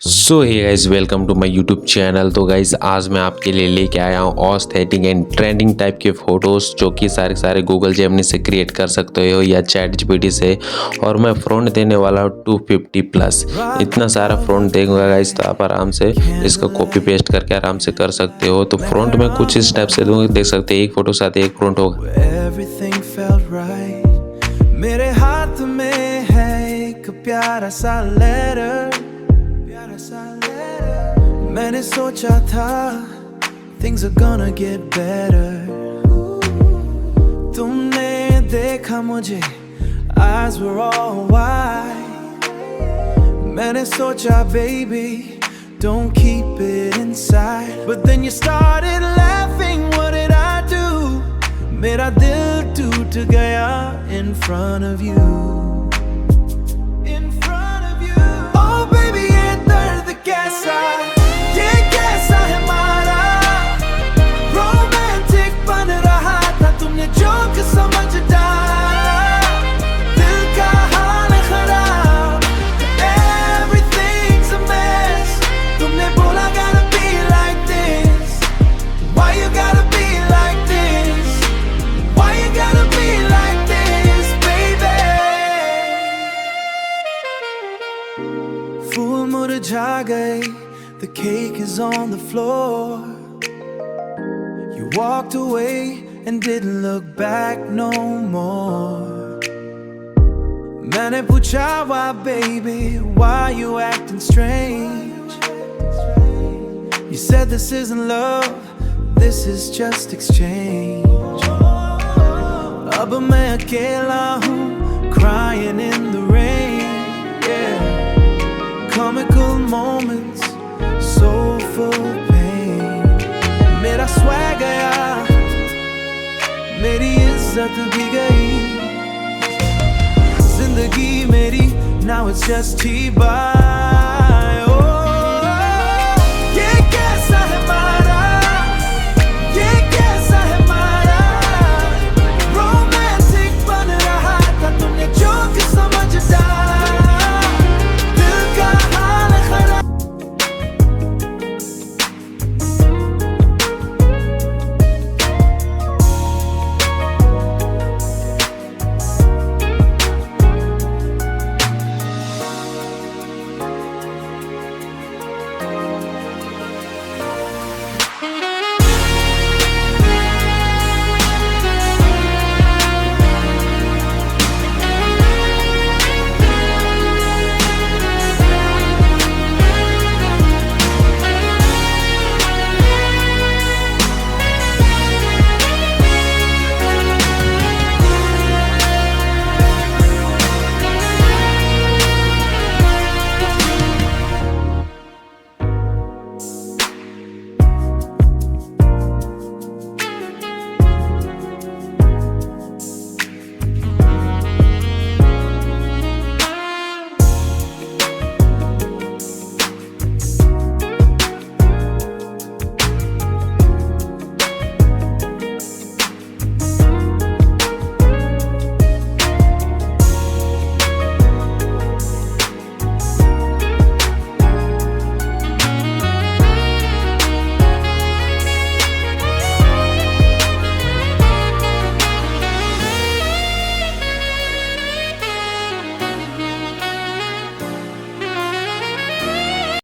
So hey guys, welcome to my YouTube channel. तो गाइस, आज मैं आपके लिए लेके आया हूँ ऑस्थेटिक एंड ट्रेंडिंग टाइप के फ़ोटोज़ जो कि सारे गूगल जेमिनी से क्रिएट कर सकते हो या चैट जीपीटी से। और मैं फ्रंट देने वाला हूँ 250 प्लस। इतना सारा फ्रंट देगा गाइस, तो आप आराम से इसका कॉपी पेस्ट करके आराम से कर सकते हो। तो फ्रंट में कुछ इस टाइप से दूँगा, देख सकते हैं एक फ़ोटो साथ एक फ्रंट होगा। मेरे हाथ में है एक प्यारा सा लेटर, मैंने सोचा था things are gonna get better। तुमने देखा मुझे, eyes were all wide। मैंने सोचा baby don't keep it inside, but then you started laughing, what did I do? मेरा दिल टूट गया in front of you। फूल मुरझा गए, the cake is on the floor। You walked away and didn't look back no more। मैंने पूछा why baby, why you acting strange? You said this isn't love, this is just exchange। अब मैं अकेला हूँ, crying in the rain, yeah। Comical moments, soulful pain। मेरा swag गया, मेरी इज्जत भी गई, जिंदगी मेरी now it's just T-bye।